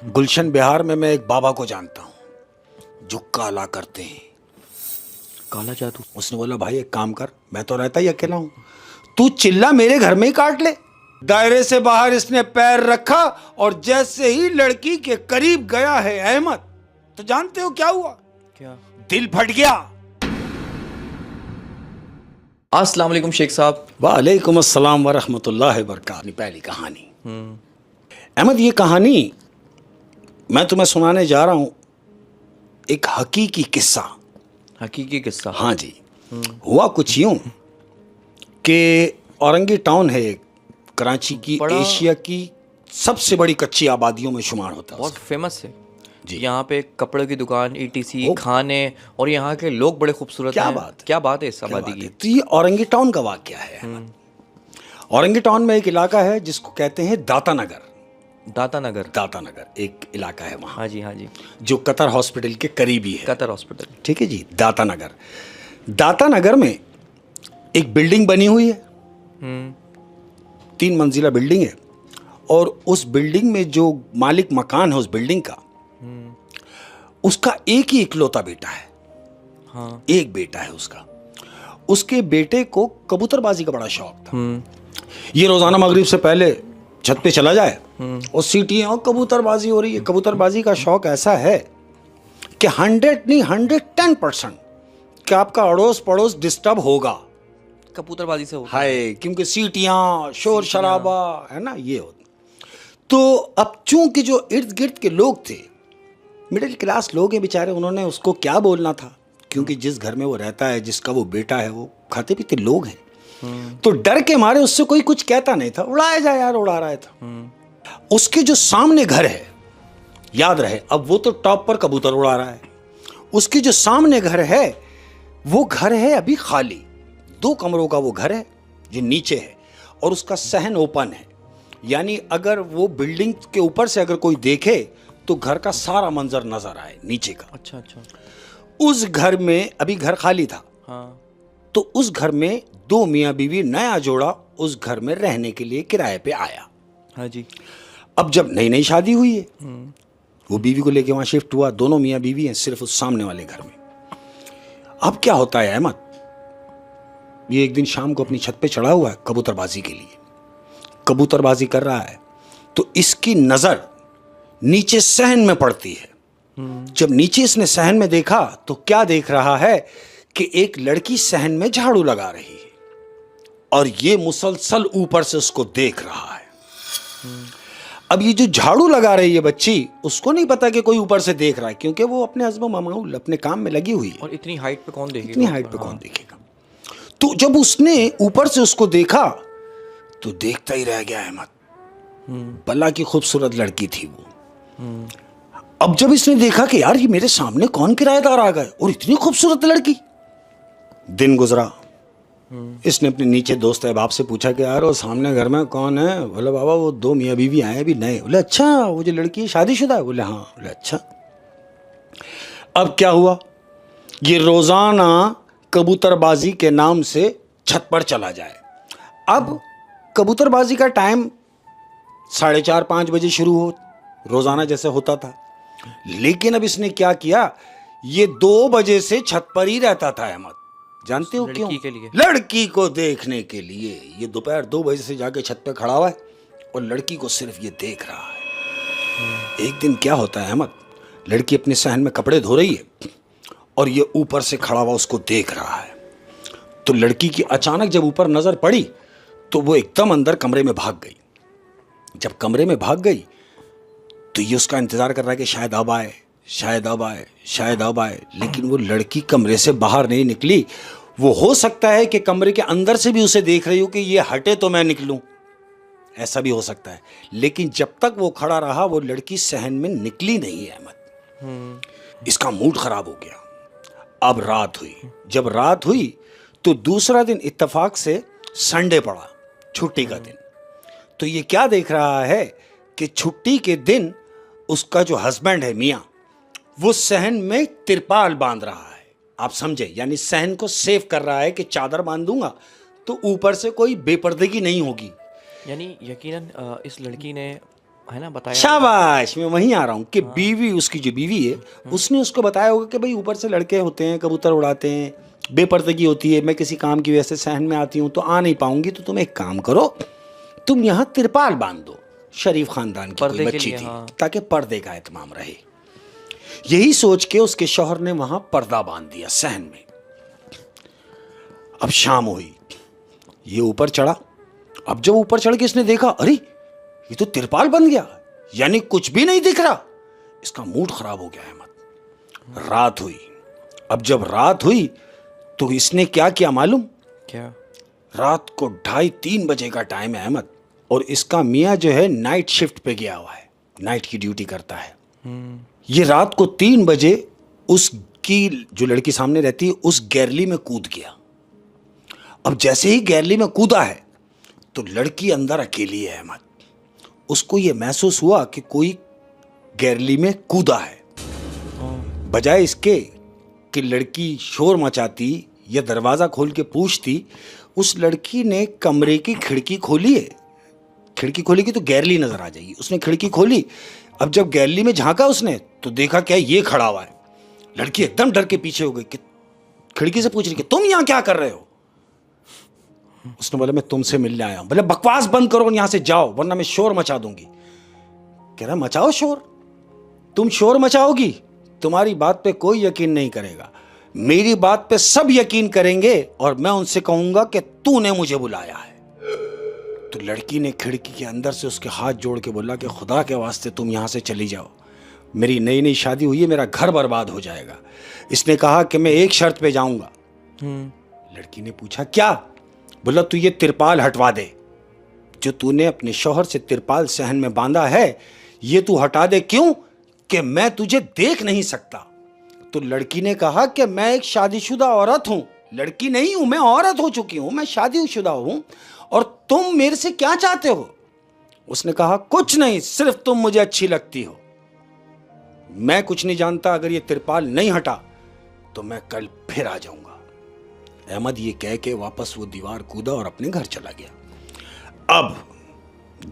गुलशन बिहार में मैं एक बाबा को जानता हूँ जो काला करते हैं। काला जादू? उसने बोला भाई एक काम कर, मैं तो रहता ही अकेला हूँ, तू चिल्ला मेरे घर में ही काट ले। दायरे से बाहर इसने पैर रखा और जैसे ही लड़की के करीब गया है अहमद, तो जानते हो क्या हुआ? क्या? दिल फट गया। अस्सलाम वालेकुम शेख साहब। वालेकुम अस्सलाम व रहमतुल्लाहि व बरकातहू। पहली कहानी। अहमद, ये कहानी मैं तुम्हें सुनाने जा रहा हूं, एक हकीकी किस्सा। हकीकी किस्सा? हाँ जी। हुआ कुछ यूं कि औरंगी टाउन है कराची की, एशिया की सबसे बड़ी कच्ची आबादियों में शुमार होता है। बहुत फेमस है जी। यहाँ पे कपड़े की दुकान, ईटीसी, खाने, और यहाँ के लोग बड़े खूबसूरत क्या हैं। बात? क्या बात है इस आबादी की? तो ये औरंगी टाउन का वाकया है। औरंगी टाउन में एक इलाका है जिसको कहते हैं दाता नगर। दाता नगर? दाता नगर एक इलाका है वहाँ, हाँ जी, हाँ जी, जो कतर हॉस्पिटल के करीबी है। कतर हॉस्पिटल, ठीक है जी। दाता नगर, दाता नगर में एक बिल्डिंग बनी हुई है, 3 मंजिला बिल्डिंग है। और उस बिल्डिंग में जो मालिक मकान है उस बिल्डिंग का, उसका एक ही इकलौता बेटा है। हाँ। एक बेटा है उसका। उसके बेटे को कबूतरबाजी का बड़ा शौक था। ये रोजाना मगरिब से पहले छत पे चला जाए और सीटियां और कबूतरबाजी हो रही है। कबूतरबाजी का शौक ऐसा है कि 100 नहीं 110% कि आपका अड़ोस पड़ोस डिस्टर्ब होगा कबूतरबाजी से होता है, क्योंकि सीटियां, शोर शराबा है ना, ये होता। तो अब चूंकि जो इर्द गिर्द के लोग थे मिडिल क्लास लोग हैं बेचारे, उन्होंने उसको क्या बोलना था, क्योंकि जिस घर में वो रहता है, जिसका वो बेटा है, वो खाते पीते लोग हैं। तो डर के मारे उससे कोई कुछ कहता नहीं था, उड़ाया जाए यार, उड़ा रहा था। उसके जो सामने घर है, याद रहे, अब वो तो टॉप पर कबूतर उड़ा रहा है, उसके जो सामने घर है वो घर है अभी खाली। 2 कमरों का वो घर है जो नीचे है, और उसका सहन ओपन है, यानी अगर वो बिल्डिंग के ऊपर से अगर कोई देखे तो घर का सारा मंजर नजर आए नीचे का। अच्छा अच्छा। उस घर में अभी घर खाली था। हाँ। तो उस घर में 2 मियाँ बीवी, नया जोड़ा उस घर में रहने के लिए किराए पे आया। हाँ जी। अब जब नई नई शादी हुई है, वो बीवी को लेके वहां शिफ्ट हुआ। दोनों मियाँ बीवी हैं सिर्फ उस सामने वाले घर में। अब क्या होता है अहमद, ये एक दिन शाम को अपनी छत पे चढ़ा हुआ है कबूतरबाजी के लिए, कबूतरबाजी कर रहा है। तो इसकी नजर नीचे सहन में पड़ती है। जब नीचे इसने सहन में देखा तो क्या देख रहा है कि एक लड़की सहन में झाड़ू लगा रही है, और ये मुसलसल ऊपर से उसको देख रहा है। अब ये जो झाड़ू लगा रही है बच्ची, उसको नहीं पता कि कोई ऊपर से देख रहा है, क्योंकि वो अपने हस्बो मामूल अपने काम में लगी हुई है। और इतनी हाइट पे कौन देखेगा? इतनी हाइट पे कौन देखेगा? तो जब उसने ऊपर से उसको देखा तो देखता ही रह गया अहमद। भला की खूबसूरत लड़की थी वो। अब जब इसने देखा कि यार ये मेरे सामने कौन किराएदार आ गए और इतनी खूबसूरत लड़की। दिन गुजरा, इसने अपने नीचे दोस्त अहबाब से पूछा कि यार वो सामने घर में कौन है? बोले बाबा वो 2 मियाँ बीवी आए अभी नए। बोले अच्छा, वो जो लड़की शादीशुदा है? बोले हाँ। बोले अच्छा। अब क्या हुआ, ये रोजाना कबूतरबाजी के नाम से छत पर चला जाए। अब कबूतरबाजी का टाइम 4:30-5 बजे शुरू हो, रोजाना जैसे होता था। लेकिन अब इसने क्या किया, ये 2 बजे से छत पर ही रहता था अहमद। जानते हो क्यों? के लिए? लड़की को देखने के लिए। ये दोपहर 2 बजे से जाके छत पे खड़ा हुआ है और लड़की को सिर्फ ये देख रहा है। एक दिन क्या होता है अहमद, लड़की अपने सहन में कपड़े धो रही है और ये ऊपर से खड़ा हुआ उसको देख रहा है। तो लड़की की अचानक जब ऊपर नजर पड़ी तो वो एकदम अंदर कमरे में भाग गई। जब कमरे में भाग गई तो ये उसका इंतजार कर रहा है कि शायद अब आए, शायद अब आए, शायद अब आए। लेकिन वो लड़की कमरे से बाहर नहीं निकली। वो हो सकता है कि कमरे के अंदर से भी उसे देख रही हो कि ये हटे तो मैं निकलूं, ऐसा भी हो सकता है। लेकिन जब तक वो खड़ा रहा वो लड़की सहन में निकली नहीं है अहमद। इसका मूड खराब हो गया। अब रात हुई। जब रात हुई तो दूसरा दिन इत्तेफाक से संडे पड़ा, छुट्टी का दिन। तो ये क्या देख रहा है कि छुट्टी के दिन उसका जो हस्बैंड है मियाँ, वो सहन में तिरपाल बांध रहा है। आप समझे, यानी सहन को सेव कर रहा है कि चादर बांध दूंगा तो ऊपर से कोई बेपर्दगी नहीं होगी। यानी यकीनन इस लड़की ने है ना बताया। शाबाश, मैं वहीं आ रहा हूँ कि बीवी, उसकी जो बीवी है, उसने उसको बताया होगा कि भाई ऊपर से लड़के होते हैं, कबूतर उड़ाते हैं, बेपर्दगी होती है, मैं किसी काम की वजह से सहन में आती हूँ तो आ नहीं पाऊंगी, तो तुम एक काम करो, तुम यहाँ तिरपाल बांध दो। शरीफ खानदान की कोई पर्दे के बच्ची लिए, थी, हाँ। ताकि पर्दे का एहतमाम रहे। यही सोच के उसके शौहर ने वहां पर्दा बांध दिया सहन में। अब शाम हुई, ये ऊपर चढ़ा। अब जब ऊपर चढ़ के इसने देखा, अरे ये तो तिरपाल बन गया, यानी कुछ भी नहीं दिख रहा। इसका मूड खराब हो गया अहमद। रात हुई। अब जब रात हुई तो इसने क्या किया मालूम? क्या? रात को 2:30-3 बजे का टाइम है अहमद, और इसका मियाँ जो है नाइट शिफ्ट पे गया हुआ है, नाइट की ड्यूटी करता है। ये रात को 3 बजे उसकी जो लड़की सामने रहती है उस गैरली में कूद गया। अब जैसे ही गैरली में कूदा है तो लड़की अंदर अकेली है अहमद। उसको ये महसूस हुआ कि कोई गैरली में कूदा है। बजाय इसके कि लड़की शोर मचाती या दरवाज़ा खोल के पूछती, उस लड़की ने कमरे की खिड़की खोली है। खिड़की खोलेगी तो गैरली नजर आ जाएगी। उसने खिड़की खोली। अब जब गैरली में झांका उसने तो देखा क्या ये खड़ा हुआ है। लड़की एकदम डर के पीछे हो गई कि खिड़की से पूछ रही कि तुम यहां क्या कर रहे हो? उसने बोला मैं तुमसे मिलने आया हूं। बोले बकवास बंद करो और यहां से जाओ वरना मैं शोर मचा दूंगी। कह रहा मचाओ शोर, तुम शोर मचाओगी, तुम्हारी बात पे कोई यकीन नहीं करेगा, मेरी बात पे सब यकीन करेंगे और मैं उनसे कहूंगा कि तूने मुझे बुलाया है। तो लड़की ने खिड़की के अंदर से उसके हाथ जोड़ के बोला कि खुदा के वास्ते तुम यहां से चली जाओ, मेरी नई नई शादी हुई है, मेरा घर बर्बाद हो जाएगा। इसने कहा कि मैं एक शर्त पे जाऊंगा। लड़की ने पूछा क्या? बोला तू ये तिरपाल हटवा दे, जो तूने अपने शौहर से तिरपाल सहन में बांधा है ये तू हटा दे। क्यों? कि मैं तुझे देख नहीं सकता। तो लड़की ने कहा कि मैं एक शादीशुदा औरत हूं। लड़की नहीं हूं, मैं औरत हो चुकी हूं, मैं शादीशुदा हूं, और तुम मेरे से क्या चाहते हो? उसने कहा कुछ नहीं, सिर्फ तुम मुझे अच्छी लगती हो। मैं कुछ नहीं जानता, अगर ये तिरपाल नहीं हटा तो मैं कल फिर आ जाऊंगा। अहमद ये कह के वापस वो दीवार कूदा और अपने घर चला गया। अब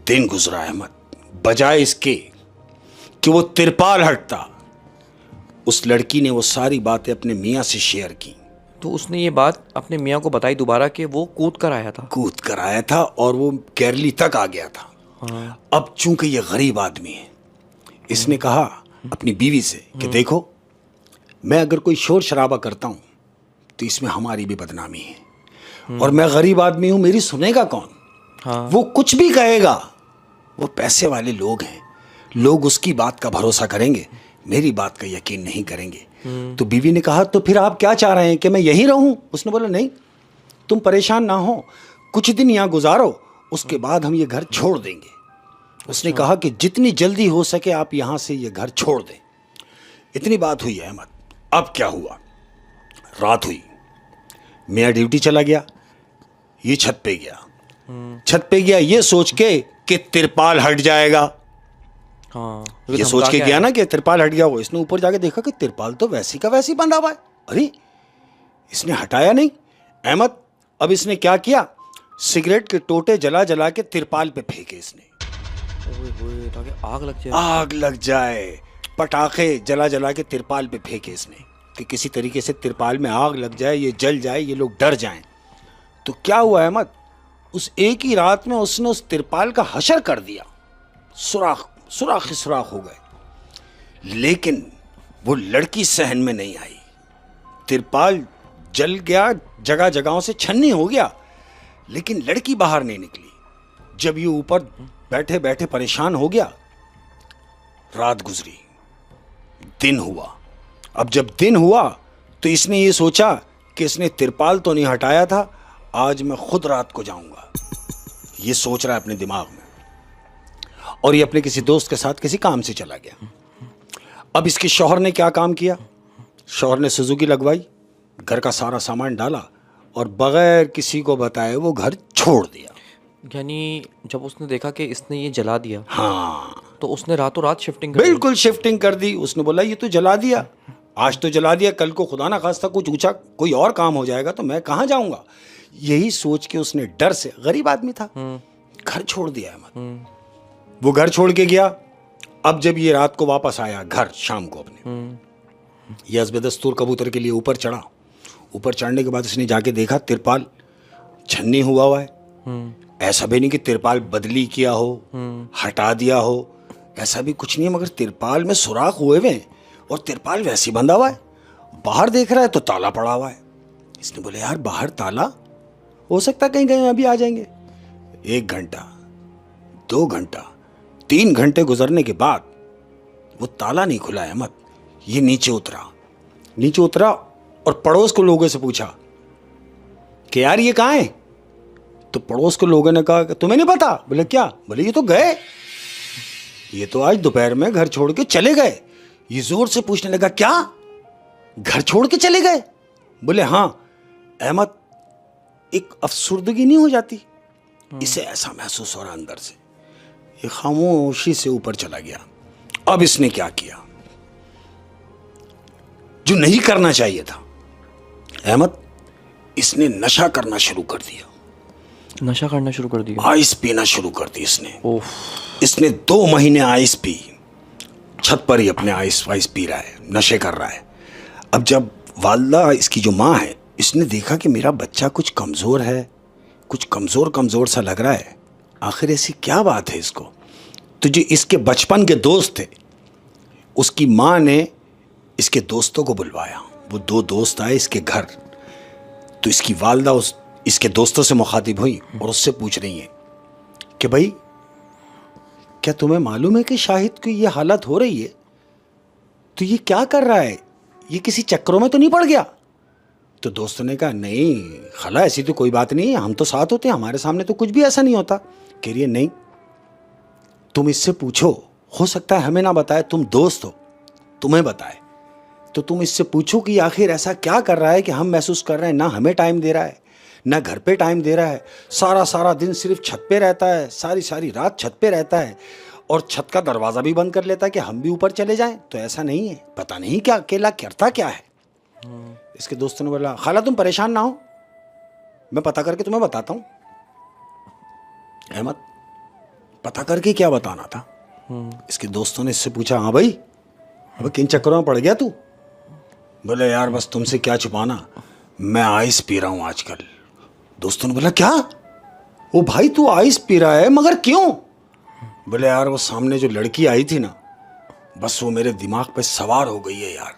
दिन गुजरा अहमद, बजाय इसके कि वो तिरपाल हटता, उस लड़की ने वो सारी बातें अपने मियाँ से शेयर की। तो उसने ये बात अपने मियाँ को बताई दोबारा कि वो कूद कर आया था। कूद कर आया था और वो गैरली तक आ गया था। हाँ। अब चूंकि ये गरीब आदमी है, इसने कहा अपनी बीवी से कि देखो, मैं अगर कोई शोर शराबा करता हूं तो इसमें हमारी भी बदनामी है, और मैं गरीब आदमी हूं, मेरी सुनेगा कौन? हाँ। वो कुछ भी कहेगा, वो पैसे वाले लोग हैं, लोग उसकी बात का भरोसा करेंगे, मेरी बात का यकीन नहीं करेंगे। तो बीवी ने कहा तो फिर आप क्या चाह रहे हैं कि मैं यहीं रहूं? उसने बोला नहीं, तुम परेशान ना हो, कुछ दिन यहाँ गुजारो, उसके बाद हम ये घर छोड़ देंगे। उसने कहा कि जितनी जल्दी हो सके आप यहाँ से ये घर छोड़ दें। इतनी बात हुई अहमद। अब क्या हुआ? रात हुई, मियाँ ड्यूटी चला गया, ये छत पे गया। छत पे गया ये सोच के कि तिरपाल हट जाएगा। हाँ, ये सोच के गया ना कि तिरपाल हट गया। वो इसने ऊपर जाके देखा कि तिरपाल तो वैसी का वैसी बंधा हुआ है। अरे इसने हटाया नहीं। अहमद अब इसने क्या किया? सिगरेट के टोटे जला जला के तिरपाल पे फेंके इसने। ओए ताकि आग लग जाए। आग लग जाए। पटाखे जला जला के तिरपाल पे फेंके इसने कि किसी तरीके से तिरपाल में आग लग जाए, ये जल जाए, ये लोग डर जाएं। तो क्या हुआ अहमद? उस एक ही रात में उसने उस तिरपाल का हशर कर दिया। सुराख सुराख ही सुराख हो गए, लेकिन वो लड़की सहन में नहीं आई। तिरपाल जल गया, जगह जगहों से छन्नी हो गया, लेकिन लड़की बाहर नहीं निकली। जब ये ऊपर बैठे बैठे परेशान हो गया, रात गुजरी, दिन हुआ। अब जब दिन हुआ तो इसने ये सोचा कि इसने तिरपाल तो नहीं हटाया था, आज मैं खुद रात को जाऊंगा। ये सोच रहा है अपने दिमाग में, और ये अपने किसी दोस्त के साथ किसी काम से चला गया। अब इसके शौहर ने क्या काम किया? शौहर ने सुजुकी लगवाई, घर का सारा सामान डाला और बगैर किसी को बताए वो घर छोड़ दिया। यानी जब उसने देखा कि इसने ये जला दिया, हाँ, तो उसने रातों रात शिफ्टिंग कर दी। बिल्कुल शिफ्टिंग कर दी। उसने बोला ये तो जला दिया, आज तो जला दिया, कल को खुदा ना खास्ता कुछ ऊंचा कोई और काम हो जाएगा तो मैं कहाँ जाऊंगा। यही सोच के उसने डर से, गरीब आदमी था, घर छोड़ दिया अहमद। वो घर छोड़ के गया। अब जब ये रात को वापस आया घर शाम को अपने, ये अज़-बे-दस्तूर कबूतर के लिए ऊपर चढ़ा। ऊपर चढ़ने के बाद इसने जाके देखा तिरपाल छन्नी हुआ है। ऐसा भी नहीं कि तिरपाल बदली किया हो, हटा दिया हो, ऐसा भी कुछ नहीं है, मगर तिरपाल में सुराख हुए हुए हैं और तिरपाल वैसे ही बंधा हुआ है। बाहर देख रहा है तो ताला पड़ा हुआ है। इसने बोले यार बाहर ताला, हो सकता है कहीं कहीं अभी आ जाएंगे। 1 घंटा 2 घंटा 3 घंटे गुजरने के बाद वो ताला नहीं खुला अहमद। ये नीचे उतरा और पड़ोस के लोगों से पूछा कि यार ये कहाँ है। तो पड़ोस के लोगों ने कहा कि तुम्हें नहीं पता। बोले क्या? बोले ये तो गए, ये तो आज दोपहर में घर छोड़ के चले गए। ये जोर से पूछने लगा क्या घर छोड़ के चले गए? बोले हाँ। अहमद एक अफसुर्दगी नहीं हो जाती, इसे ऐसा महसूस हो रहा अंदर से। ये खामोशी से ऊपर चला गया। अब इसने क्या किया जो नहीं करना चाहिए था अहमद, इसने नशा करना शुरू कर दिया। नशा करना शुरू कर दिया, आइस पीना शुरू कर दी इसने। ओह, इसने 2 महीने आइस पी, छत पर ही अपने आइस वाइस पी रहा है, नशे कर रहा है। अब जब वालदा इसकी जो माँ है, इसने देखा कि मेरा बच्चा कुछ कमज़ोर है, कुछ कमज़ोर सा लग रहा है, आखिर ऐसी क्या बात है इसको। तो जो इसके बचपन के दोस्त थे, उसकी माँ ने इसके दोस्तों को बुलवाया। वो 2 दोस्त आए इसके घर। तो इसकी वालदा इसके दोस्तों से मुखातिब हुई और उससे पूछ रही हैं कि भाई क्या तुम्हें मालूम है कि शाहिद की ये हालत हो रही है, तो ये क्या कर रहा है, ये किसी चक्करों में तो नहीं पड़ गया? तो दोस्तों ने कहा नहीं खाला ऐसी तो कोई बात नहीं है, हम तो साथ होते हैं, हमारे सामने तो कुछ भी ऐसा नहीं होता। कह रही है नहीं, तुम इससे पूछो, हो सकता है हमें ना बताए, तुम दोस्त हो, तुम्हें बताए। तो तुम इससे पूछो कि आखिर ऐसा क्या कर रहा है कि हम महसूस कर रहे हैं ना हमें टाइम दे रहा है, ना घर पे टाइम दे रहा है, सारा दिन सिर्फ छत पे रहता है, सारी रात छत पे रहता है और छत का दरवाज़ा भी बंद कर लेता है कि हम भी ऊपर चले जाएं। तो ऐसा नहीं है, पता नहीं क्या अकेला करता क्या है। इसके दोस्तों ने बोला खाला तुम परेशान ना हो, मैं पता करके तुम्हें बताता हूँ। अहमद पता करके क्या बताना था? इसके दोस्तों ने इससे पूछा हाँ भाई अब किन चक्करों में पड़ गया तू? बोले यार बस तुमसे क्या छुपाना, मैं आइस पी रहा हूँ आजकल। दोस्तों ने बोला क्या? वो भाई तू आइस पी रहा है मगर क्यों? बोले यार वो सामने जो लड़की आई थी ना, बस वो मेरे दिमाग पे सवार हो गई है यार,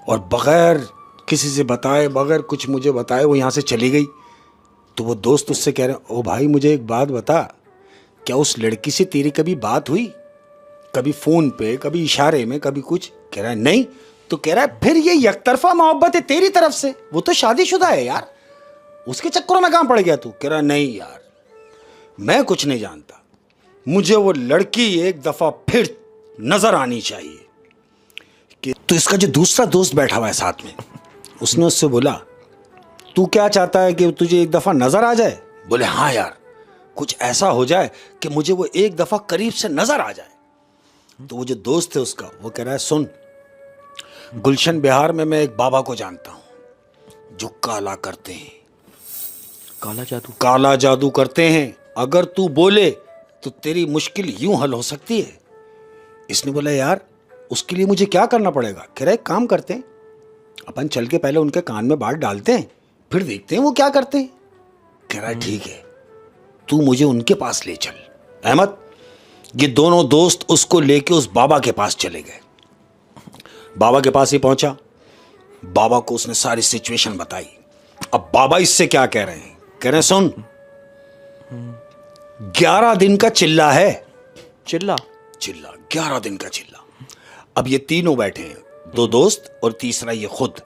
और बगैर किसी से बताए, बगैर कुछ मुझे बताए वो यहाँ से चली गई। तो वो दोस्त उससे कह रहे हैं ओ भाई मुझे एक बात बता, क्या उस लड़की से तेरी कभी बात हुई, कभी फ़ोन पे, कभी इशारे में, कभी कुछ? कह रहा है नहीं। तो कह रहा है फिर ये यकतरफा मोहब्बत है तेरी तरफ से, वो तो शादीशुदा है यार, उसके चक्करों में कहाँ पड़ गया तू? कह रहा नहीं यार मैं कुछ नहीं जानता, मुझे वो लड़की एक दफ़ा फिर नज़र आनी चाहिए। कि तो इसका जो दूसरा दोस्त बैठा हुआ है साथ में, उसने उससे बोला तू क्या चाहता है कि तुझे एक दफ़ा नज़र आ जाए? बोले हाँ यार कुछ ऐसा हो जाए कि मुझे वो एक दफ़ा करीब से नज़र आ जाए। तो वो जो दोस्त है उसका, वो कह रहा है सुन, गुलशन बिहार में मैं एक बाबा को जानता हूं जो काला करते हैं, काला जादू करते हैं, अगर तू बोले तो तेरी मुश्किल यूं हल हो सकती है। इसने बोला यार उसके लिए मुझे क्या करना पड़ेगा? कह रहा है काम करते हैं, अपन चल के पहले उनके कान में बात डालते हैं, फिर देखते हैं वो क्या करते हैं। कह रहा है ठीक है तू मुझे उनके पास ले चल। अहमद ये दोनों दोस्त उसको लेके उस बाबा के पास चले गए। बाबा के पास ही पहुंचा, बाबा को उसने सारी सिचुएशन बताई। अब बाबा इससे क्या कह रहे हैं? कह रहे हैं सुन 11 दिन का चिल्ला है, चिल्ला 11 दिन का चिल्ला। अब ये तीनों बैठे हैं, 2 दोस्त और तीसरा ये खुद।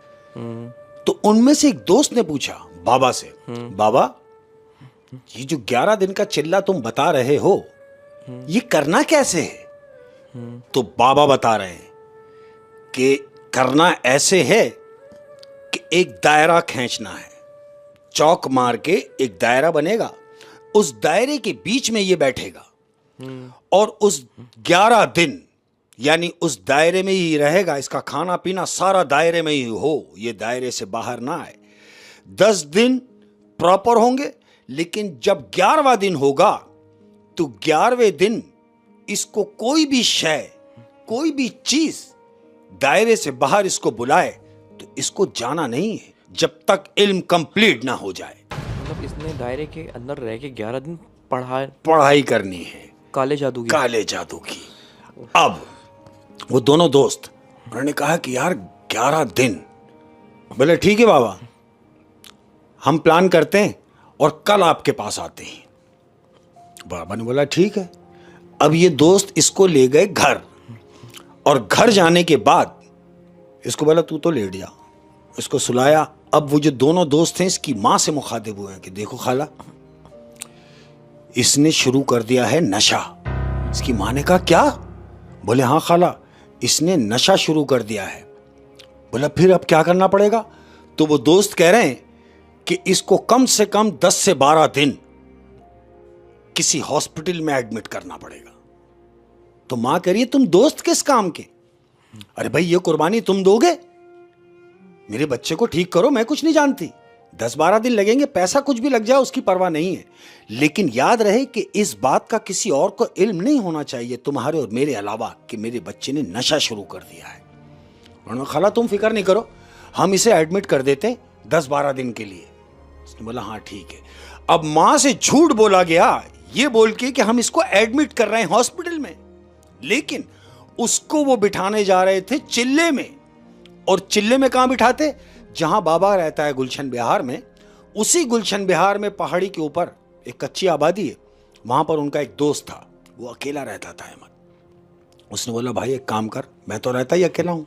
तो उनमें से एक दोस्त ने पूछा बाबा से, बाबा ये जो 11 दिन का चिल्ला तुम बता रहे हो ये करना कैसे है? तो बाबा बता रहे हैं कि करना ऐसे है कि एक दायरा खींचना है, चौक मार के एक दायरा बनेगा, उस दायरे के बीच में ये बैठेगा और उस 11 दिन यानी उस दायरे में ही रहेगा, इसका खाना पीना सारा दायरे में ही हो, ये दायरे से बाहर ना आए। 10 दिन प्रॉपर होंगे, लेकिन जब 11वां दिन होगा तो 11वें दिन इसको कोई भी शय, कोई भी चीज दायरे से बाहर इसको बुलाए तो इसको जाना नहीं है जब तक इल्म कंप्लीट ना हो जाए। मतलब इसने दायरे के अंदर रह के 11 दिन पढ़ाई करनी है काले जादू की। काले जादू की। अब वो दोनों दोस्त, उन्होंने कहा कि यार 11 दिन। बोले ठीक है बाबा, हम प्लान करते हैं और कल आपके पास आते हैं। बाबा ने बोला ठीक है। अब ये दोस्त इसको ले गए घर, और घर जाने के बाद इसको बोला तू तो लेट जा, इसको सुलाया। अब वो जो दोनों दोस्त हैं इसकी माँ से मुखातिब हुए हैं कि देखो खाला, इसने शुरू कर दिया है नशा। इसकी माँ ने कहा क्या? बोले हाँ खाला, इसने नशा शुरू कर दिया है। बोला फिर अब क्या करना पड़ेगा? तो वो दोस्त कह रहे हैं कि इसको कम से कम 10 से 12 दिन किसी हॉस्पिटल में एडमिट करना पड़ेगा। तो मां कह रही है तुम दोस्त किस काम के? अरे भाई ये कुर्बानी तुम दोगे? मेरे बच्चे को ठीक करो, मैं कुछ नहीं जानती। 10-12 दिन लगेंगे, पैसा कुछ भी लग जाए उसकी परवाह नहीं है, लेकिन याद रहे कि इस बात का किसी और को इल्म नहीं होना चाहिए तुम्हारे और मेरे अलावा कि मेरे बच्चे ने नशा शुरू कर दिया है। उन्होंने खाला तुम फिक्र नहीं करो, हम इसे एडमिट कर देते 10-12 दिन के लिए। उसने बोला हाँ ठीक है। अब मां से झूठ बोला गया ये बोल के कि हम इसको एडमिट कर रहे हैं हॉस्पिटल में, लेकिन उसको वो बिठाने जा रहे थे चिल्ले में। और चिल्ले में कहां बिठाते? जहां बाबा रहता है गुलशन बिहार में, उसी गुलशन बिहार में पहाड़ी के ऊपर एक कच्ची आबादी है, वहां पर उनका एक दोस्त था, वो अकेला रहता था अहमद। उसने बोला भाई एक काम कर, मैं तो रहता ही अकेला हूं,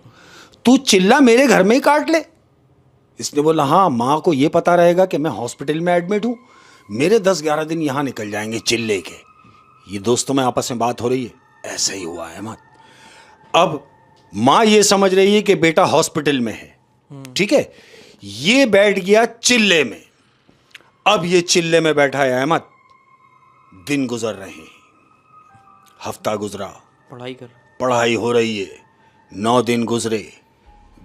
तू चिल्ला मेरे घर में ही काट ले। इसने बोला हाँ, माँ को ये पता रहेगा कि मैं हॉस्पिटल में एडमिट हूं, मेरे 10-11 दिन यहां निकल जाएंगे चिल्ले के। ये दोस्तों में आपस में बात हो रही है, ऐसा ही हुआ अहमद। अब माँ ये समझ रही है कि बेटा हॉस्पिटल में है, ठीक है, ये बैठ गया चिल्ले में। अब ये चिल्ले में बैठा है अहमद, दिन गुजर रहे हैं, हफ्ता गुजरा, पढ़ाई हो रही है, 9 दिन गुजरे,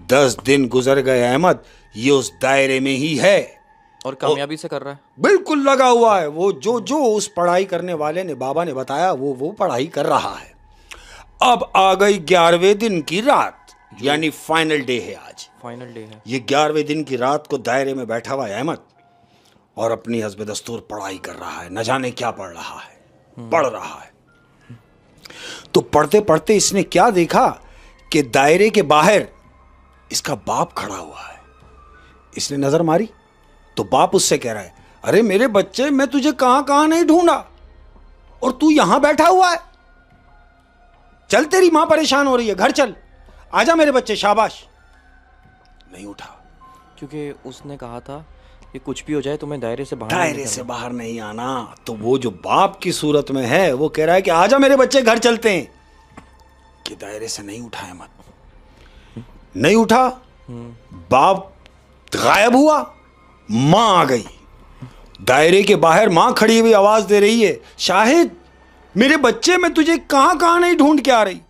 10 दिन गुजर गए अहमद, ये उस दायरे में ही है और कामयाबी से कर रहा है, बिल्कुल लगा हुआ है। वो जो उस पढ़ाई करने वाले ने, बाबा ने बताया, वो पढ़ाई कर रहा है। अब आ गई 11वें दिन की रात, यानी फाइनल डे है आज, फाइनल डे है। ये 11वें दिन की रात को दायरे में बैठा हुआ है अहमद और अपनी हस्ब दस्तूर पढ़ाई कर रहा है। न जाने क्या पढ़ रहा है, पढ़ रहा है। तो पढ़ते पढ़ते इसने क्या देखा कि दायरे के बाहर इसका बाप खड़ा हुआ है। इसने नजर मारी तो बाप उससे कह रहा है अरे मेरे बच्चे, मैं तुझे कहां कहां नहीं ढूंढा और तू यहां बैठा हुआ है। चल, तेरी मां परेशान हो रही है, घर चल, आजा मेरे बच्चे, शाबाश। नहीं उठा, क्योंकि उसने कहा था कि कुछ भी हो जाए तुम्हें दायरे से बाहर नहीं आना। तो वो जो बाप की सूरत में है वो कह रहा है कि आजा मेरे बच्चे, घर चलते हैं। कि दायरे से नहीं उठाया मत, नहीं उठा, बाप गायब हुआ, मां आ गई। दायरे के बाहर मां खड़ी हुई आवाज दे रही है शाहिद मेरे बच्चे, मैं तुझे कहां कहां नहीं ढूंढ के आ रही,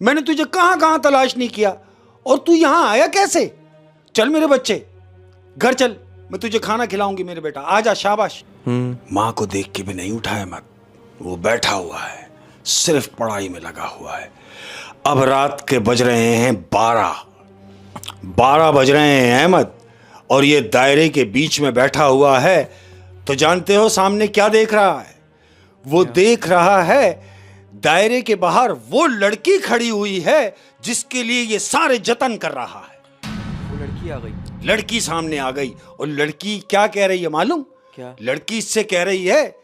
मैंने तुझे कहां कहां तलाश नहीं किया और तू यहां आया कैसे? चल मेरे बच्चे, घर चल, मैं तुझे खाना खिलाऊंगी मेरे बेटा, आजा, शाबाश। मां को देख के भी नहीं उठाया मत, वो बैठा हुआ है, सिर्फ पढ़ाई में लगा हुआ है। अब रात के बज रहे हैं 12 बज रहे हैं अहमद, और ये दायरे के बीच में बैठा हुआ है। तो जानते हो सामने क्या देख रहा है? वो देख रहा है दायरे के बाहर वो लड़की खड़ी हुई है जिसके लिए ये सारे जतन कर रहा है। वो लड़की आ गई, लड़की सामने आ गई, और लड़की क्या कह रही है मालूम? क्या? लड़की इससे कह रही है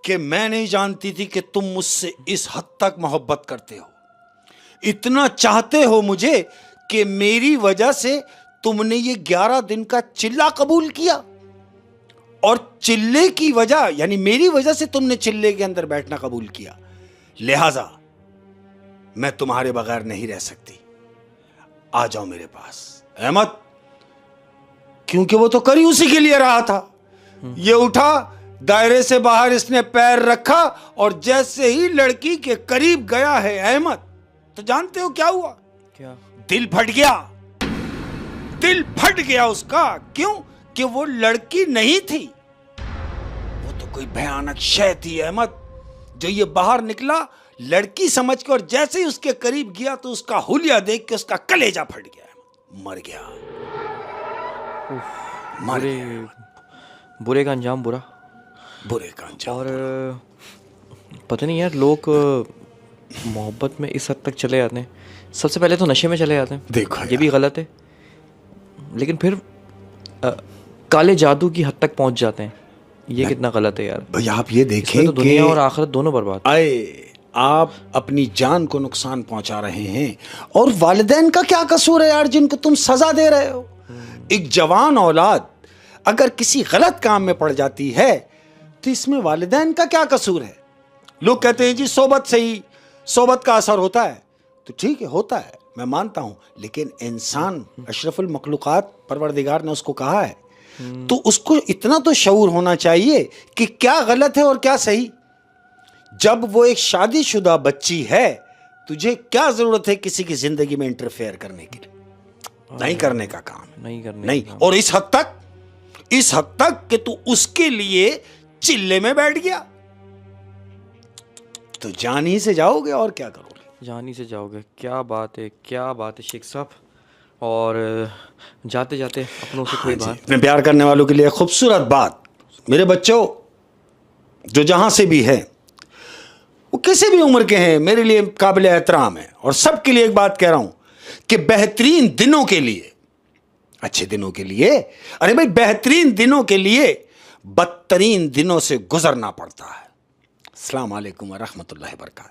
कि मैं नहीं जानती थी कि तुम मुझसे इस हद तक मोहब्बत करते हो, इतना चाहते हो मुझे कि मेरी वजह से तुमने ये 11 दिन का चिल्ला कबूल किया, और चिल्ले की वजह यानी मेरी वजह से तुमने चिल्ले के अंदर बैठना कबूल किया, लिहाजा मैं तुम्हारे बगैर नहीं रह सकती, आ जाओ मेरे पास। अहमद, क्योंकि वो तो करी उसी के लिए रहा था। ये उठा, दायरे से बाहर इसने पैर रखा, और जैसे ही लड़की के करीब गया है अहमद, तो जानते हो क्या हुआ? क्या? दिल फट गया, दिल फट गया उसका। क्यों? कि वो लड़की नहीं थी, वो तो कोई भयानक शय थी अहमद। जो ये बाहर निकला, लड़की समझ के और जैसे ही उसके करीब गया तो उसका हुलिया देख के उसका कलेजा फट गया, मर गया। बुरे बुरे का अंजाम बुरा। बुरे का अंजाम। और पता नहीं यार, लोग मोहब्बत में इस हद तक चले जाते हैं। सबसे पहले तो नशे में चले जाते हैं, देखो ये भी गलत है, लेकिन फिर काले जादू की हद तक पहुंच जाते हैं। ये कितना गलत है यार। भाई आप ये देखें तो दुनिया और आखिरत दोनों बर्बाद। आप अपनी जान को नुकसान पहुंचा रहे हैं, और वालिदैन का क्या कसूर है यार जिनको तुम सजा दे रहे हो। एक जवान औलाद अगर किसी गलत काम में पड़ जाती है तो इसमें वालिदैन का क्या कसूर है। लोग कहते हैं जी सोबत से ही सोबत का असर होता है, तो ठीक है होता है, मैं मानता हूं, लेकिन इंसान अशरफुल मखलूकात परवरदिगार ने उसको कहा है, तो उसको इतना तो शऊर होना चाहिए कि क्या गलत है और क्या सही। जब वो एक शादीशुदा बच्ची है, तुझे क्या जरूरत है किसी की जिंदगी में इंटरफेयर करने के लिए? नहीं करने का काम है, नहीं करने नहीं। का काम। और इस हद तक कि तू उसके लिए चिल्ले में बैठ गया, तो जान ही से जाओगे और क्या करोगे? जान ही से जाओगे। क्या बात है, क्या बात है शेख साहब। और जाते जाते अपनों से कोई बात। अपने प्यार करने वालों के लिए खूबसूरत बात, मेरे बच्चों जो जहां से भी है, वो किसी भी उम्र के हैं, मेरे लिए काबिल एहतराम है। और सबके लिए एक बात कह रहा हूं कि बेहतरीन दिनों के लिए, अच्छे दिनों के लिए, अरे भाई बेहतरीन दिनों के लिए बदतरीन दिनों से गुजरना पड़ता है। अस्सलाम वालेकुम व रहमतुल्लाहि व बरकातहू।